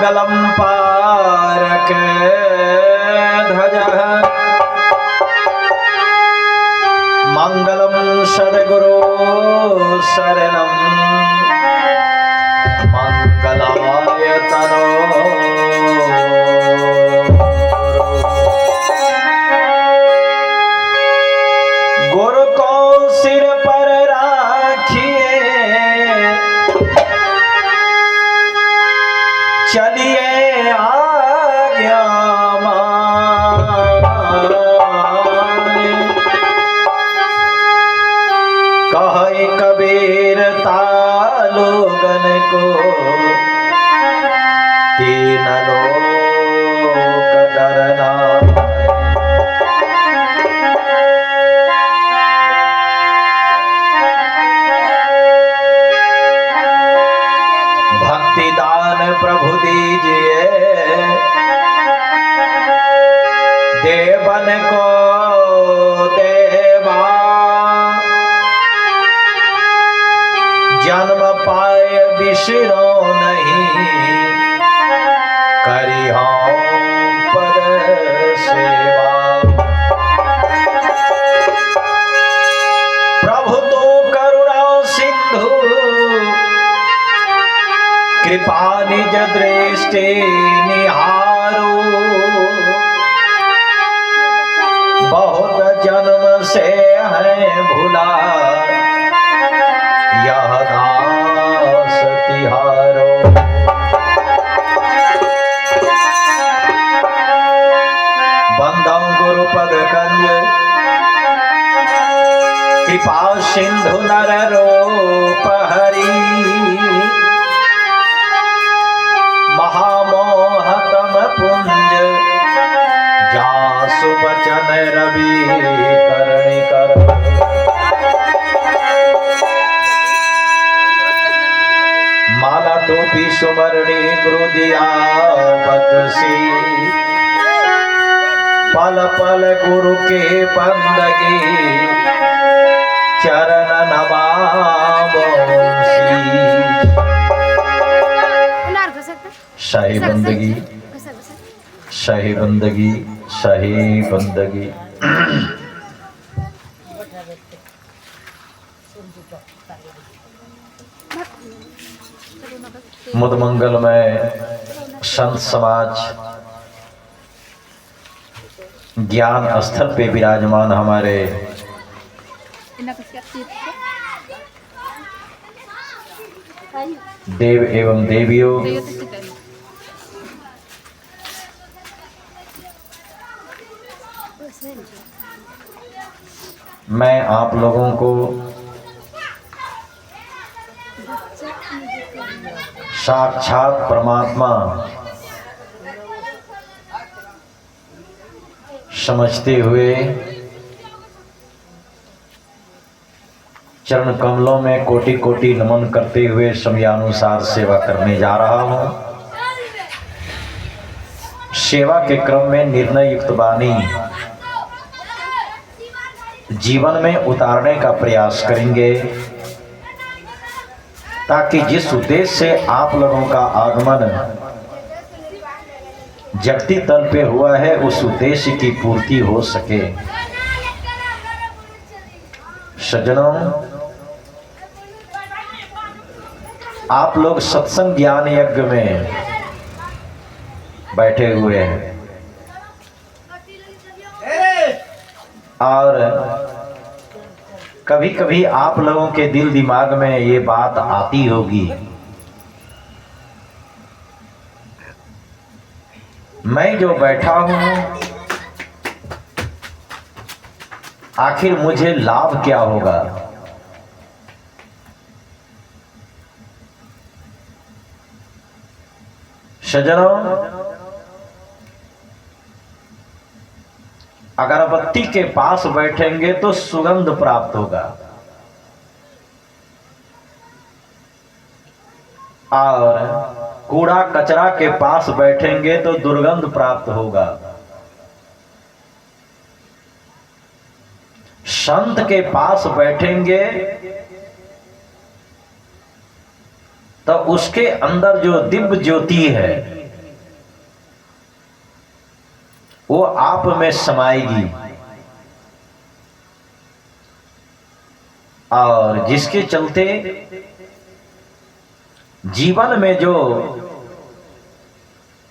मंगलम park ध्वजः मंगलम सद्गुरु शरणम मंगलाय तनो गुरु को सिर पर राखिए चलिए आज्ञा माने कहे कबीर तालोगन को तीन लोक डरना भक्ति दान प्रभु दीजिए देवन को देवा जन्म पाए बिसरो नहीं करी पद सेवा प्रभु तो करुणा सिंधु कृपा निज दृष्टि निहारो बहुत जन्म से है भुला यह दास तिहारो बंदम गुरु पद कंज कृपा सिंधु नर रूप हरि महामोहतम पुंज जासु बचन रवि करणी कर माला टोपी सुमरणी गुरु दिया बदसी पल पल गुरु के बंदगी चरण नमामोसी शाही बंदगी शाही बंदगी शाही बंदगी मुद मंगल में संत समाज ज्ञान स्थल पे विराजमान हमारे देव एवं देवियों मैं आप लोगों को साक्षात परमात्मा समझते हुए चरण कमलों में कोटि कोटि नमन करते हुए समयानुसार सेवा करने जा रहा हूं। सेवा के क्रम में निर्णय युक्त वाणी जीवन में उतारने का प्रयास करेंगे ताकि जिस उद्देश्य से आप लोगों का आगमन जगती तल पे हुआ है उस उद्देश्य की पूर्ति हो सके। सज्जनों, आप लोग सत्संग ज्ञान यज्ञ में बैठे हुए हैं और कभी कभी आप लोगों के दिल दिमाग में ये बात आती होगी, मैं जो बैठा हूं आखिर मुझे लाभ क्या होगा। सज्जनों, अगरबत्ती के पास बैठेंगे तो सुगंध प्राप्त होगा और कूड़ा कचरा के पास बैठेंगे तो दुर्गंध प्राप्त होगा। संत के पास बैठेंगे तो उसके अंदर जो दिव्य ज्योति है वो आप में समाएगी। और जिसके चलते जीवन में जो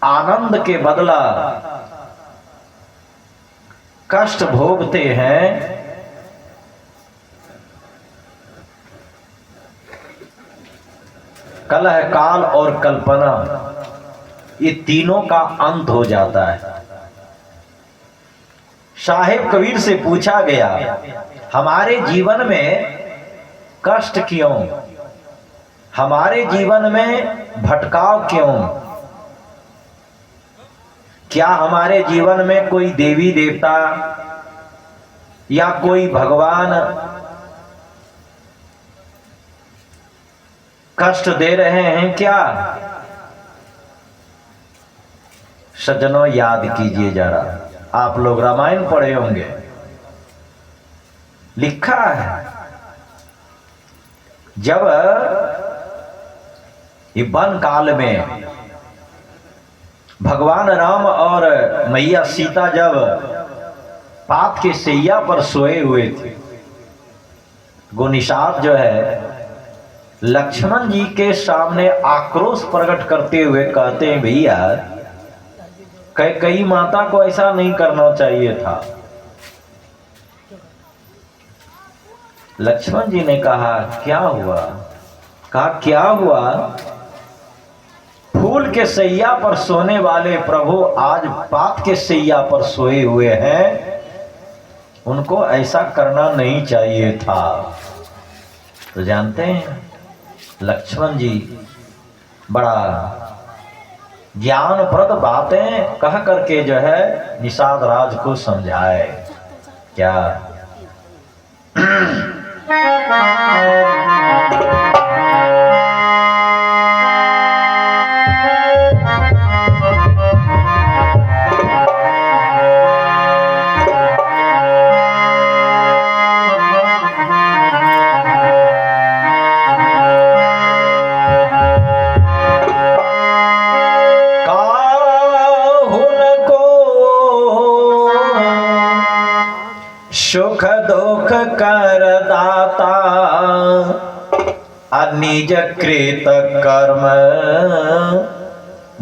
आनंद के बदला कष्ट भोगते हैं, कलह, काल और कल्पना, ये तीनों का अंत हो जाता है। साहिब कबीर से पूछा गया, हमारे जीवन में कष्ट क्यों, हमारे जीवन में भटकाव क्यों? क्या हमारे जीवन में कोई देवी देवता या कोई भगवान कष्ट दे रहे हैं क्या? सज्जनों, याद कीजिए जरा, आप लोग रामायण पढ़े होंगे, लिखा है जब ये वन काल में भगवान राम और मैया सीता जब पात के सैया पर सोए हुए थे, गुनिसात जो है लक्ष्मण जी के सामने आक्रोश प्रकट करते हुए कहते हैं, भैया कई माता को ऐसा नहीं करना चाहिए था। लक्ष्मण जी ने कहा, क्या हुआ? कहा, क्या हुआ? फूल के सैया पर सोने वाले प्रभु आज पात के सैया पर सोए हुए हैं, उनको ऐसा करना नहीं चाहिए था। तो जानते हैं लक्ष्मण जी बड़ा ज्ञानप्रद बातें कह करके जो है निषाद राज को समझाए। क्या? सुख दुख कर दाता, निज कृत कर्म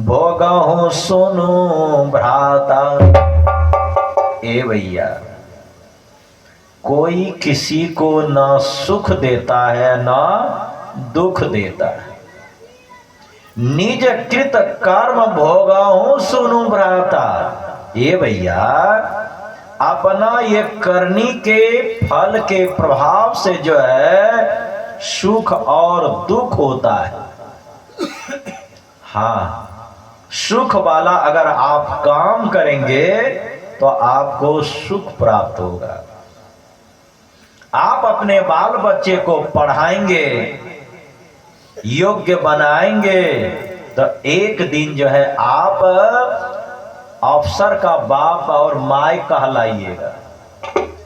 भोगहु सुनु भ्राता। ए भैया, कोई किसी को ना सुख देता है ना दुख देता है। निज कृत कर्म भोगहु सुनु भ्राता। ये भैया, अपना ये करनी के फल के प्रभाव से जो है सुख और दुख होता है। हाँ, सुख वाला अगर आप काम करेंगे तो आपको सुख प्राप्त होगा। आप अपने बाल बच्चे को पढ़ाएंगे, योग्य बनाएंगे, तो एक दिन जो है आप अफसर का बाप और माय कहलाइएगा,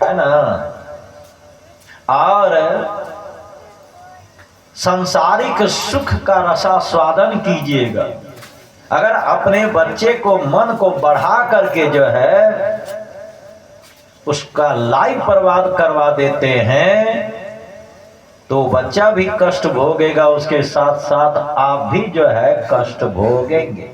है ना। और सांसारिक सुख का रसास्वादन कीजिएगा। अगर अपने बच्चे को मन को बढ़ा करके जो है उसका लाइफ बर्बाद करवा देते हैं तो बच्चा भी कष्ट भोगेगा, उसके साथ साथ आप भी जो है कष्ट भोगेंगे।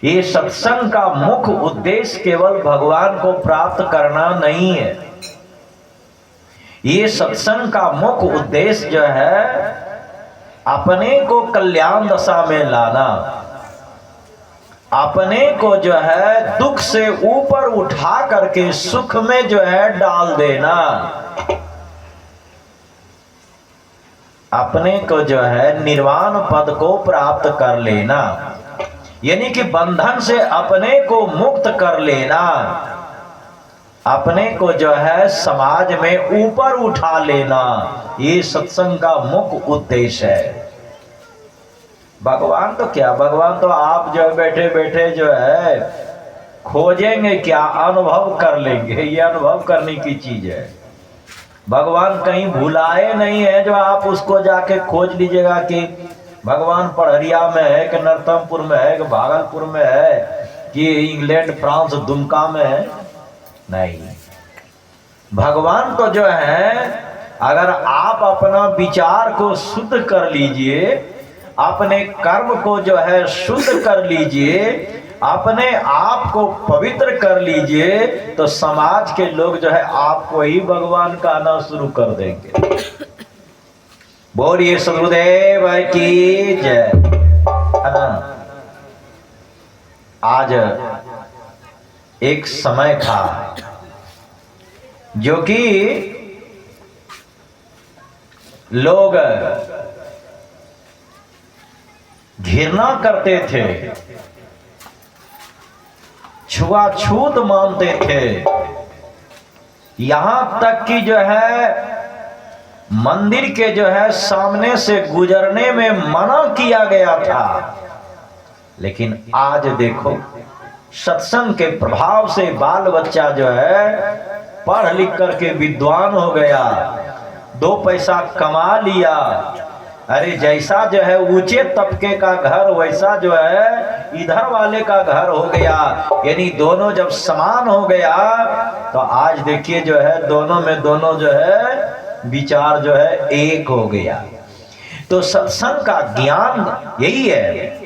ये सत्संग का मुख्य उद्देश्य केवल भगवान को प्राप्त करना नहीं है। ये सत्संग का मुख्य उद्देश्य जो है अपने को कल्याण दशा में लाना, अपने को जो है दुख से ऊपर उठा करके सुख में जो है डाल देना, अपने को जो है निर्वाण पद को प्राप्त कर लेना, यानी कि बंधन से अपने को मुक्त कर लेना, अपने को जो है समाज में ऊपर उठा लेना। ये सत्संग का मुख्य उद्देश्य है। भगवान तो क्या, भगवान तो आप जो बैठे बैठे जो है खोजेंगे क्या, अनुभव कर लेंगे। ये अनुभव करने की चीज है। भगवान कहीं भुलाए नहीं है जो आप उसको जाके खोज लीजिएगा कि भगवान पढ़रिया में है कि नरतमपुर में है कि भागलपुर में है कि इंग्लैंड फ्रांस दुमका में है, नहीं। भगवान तो जो है, अगर आप अपना विचार को शुद्ध कर लीजिए, अपने कर्म को जो है शुद्ध कर लीजिए, अपने आप को पवित्र कर लीजिए, तो समाज के लोग जो है आपको ही भगवान कहना शुरू कर देंगे। बोलिए सदगुरुदेव की जय। है ना? आज एक समय था जो कि लोग घृणा करते थे, छुआछूत मानते थे, यहां तक कि जो है मंदिर के जो है सामने से गुजरने में मना किया गया था। लेकिन आज देखो, सत्संग के प्रभाव से बाल बच्चा जो है पढ़ लिख करके विद्वान हो गया, 2 पैसा कमा लिया। अरे जैसा जो है ऊंचे तबके का घर, वैसा जो है इधर वाले का घर हो गया। यानी दोनों जब समान हो गया, तो आज देखिए जो है दोनों जो है विचार जो है एक हो गया। तो सत्संग का ज्ञान यही है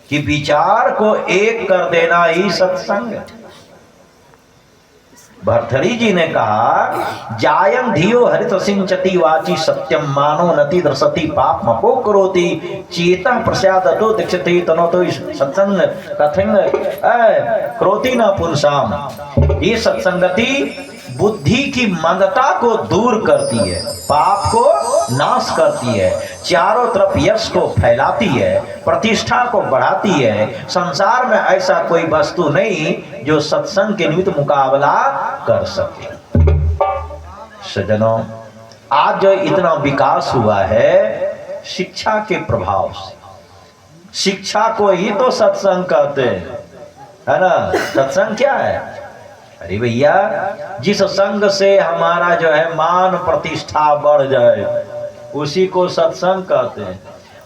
कि विचार को एक कर देना ही सत्संग। भर्तृहरि जी ने कहा, जायं धियो हरित सिंचति वाची सत्यम मानो नति दर्शति पाप मपो करोति चेतः प्रसादतो दीक्षति तनोतो सत्संग कथिंग क्रोति न पुंसाम। ये सत्संगति बुद्धि की मंदता को दूर करती है, पाप को नाश करती है, चारों तरफ यश को फैलाती है, प्रतिष्ठा को बढ़ाती है। संसार में ऐसा कोई वस्तु नहीं जो सत्संग के निमित्त मुकाबला कर सके। सज्जनों, आज जो इतना विकास हुआ है शिक्षा के प्रभाव से, शिक्षा को ही तो सत्संग कहते हैं, है ना? सत्संग क्या है? अरे भैया, जिस संग से हमारा जो है मान प्रतिष्ठा बढ़ जाए उसी को सत्संग कहते हैं।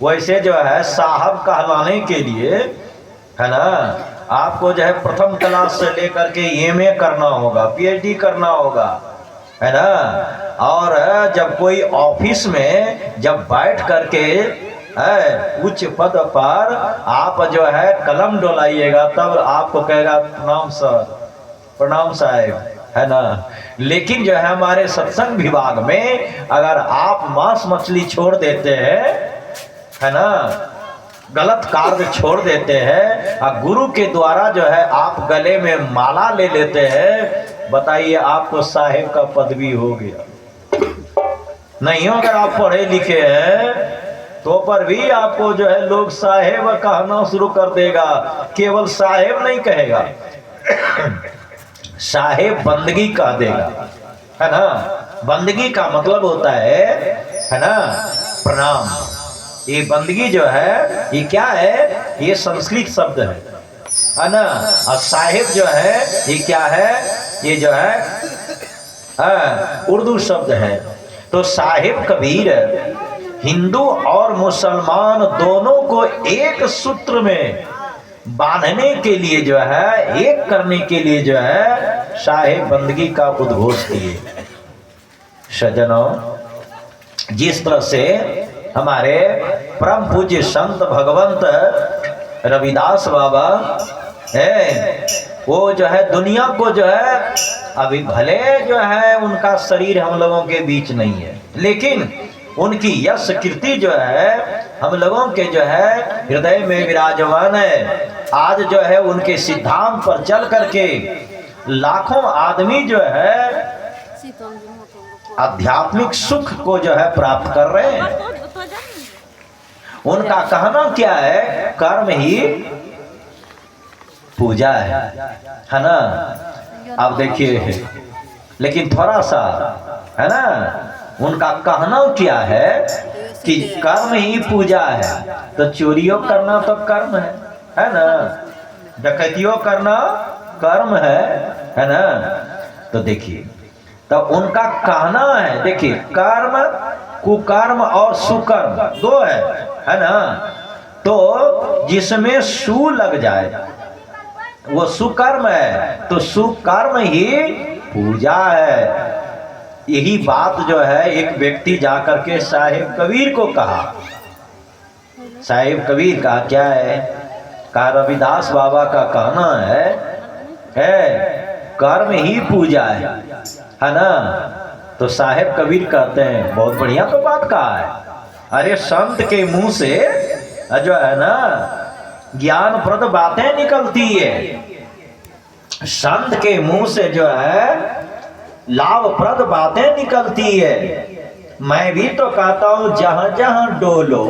वैसे जो है साहब कहलाने के लिए, है ना, आपको जो है प्रथम क्लास से लेकर के एमए करना होगा, पीएचडी करना होगा, है ना। और जब कोई ऑफिस में जब बैठ करके उच्च पद पर आप जो है कलम डोलाइएगा, तब आपको कहेगा प्रणाम सर, प्रणाम साहेब, है ना। लेकिन जो है हमारे सत्संग विभाग में अगर आप मांस मछली छोड़ देते हैं, है ना, गलत कार्य छोड़ देते हैं और गुरु के द्वारा जो है आप गले में माला ले लेते हैं, बताइए आपको साहेब का पदवी हो गया। नहीं, अगर आप पढ़े लिखे हैं तो पर भी आपको जो है लोग साहेब कहना शुरू कर देगा। केवल साहेब नहीं कहेगा, साहेब बंदगी कह देगा, है ना। बंदगी का मतलब होता है ना, प्रणाम। ये बंदगी जो है ये क्या है? ये संस्कृत शब्द है ना। और साहेब जो है ये क्या है? ये जो है उर्दू शब्द है। तो साहेब कबीर हिंदू और मुसलमान दोनों को एक सूत्र में बांधने के लिए जो है, एक करने के लिए जो है साहेब बंदगी का उद्घोष किए। सज्जनों, जिस तरह से हमारे परम पूज्य संत भगवंत रविदास बाबा है, वो जो है दुनिया को जो है, अभी भले जो है उनका शरीर हम लोगों के बीच नहीं है, लेकिन उनकी यश कीर्ति जो है हम लोगों के जो है हृदय में विराजमान है। आज जो है उनके सिद्धांत पर चल करके लाखों आदमी जो है आध्यात्मिक सुख को जो है प्राप्त कर रहे हैं। उनका कहना क्या है? कर्म ही पूजा है ना। आप देखिए, लेकिन थोड़ा सा है ना, उनका कहना क्या है कि कर्म ही पूजा है। तो चोरियों करना तो कर्म है ना, डकैतियों करना कर्म है ना। तो देखिए, तो उनका कहना है, देखिए कर्म, कुकर्म और सुकर्म दो है ना। तो जिसमें सु लग जाए, वो सुकर्म है, तो सुकर्म ही पूजा है। यही बात जो है एक व्यक्ति जाकर के साहिब कबीर को कहा। साहिब कबीर का क्या है, कहा रविदास बाबा का कहना है कर्म ही पूजा है ना। तो साहिब कबीर कहते हैं बहुत बढ़िया तो बात कहा है। अरे संत के मुंह से जो है ना ज्ञानप्रद बातें निकलती है, संत के मुंह से जो है लाभप्रद बातें निकलती है। मैं भी तो कहता हूं जहां जहां डोलो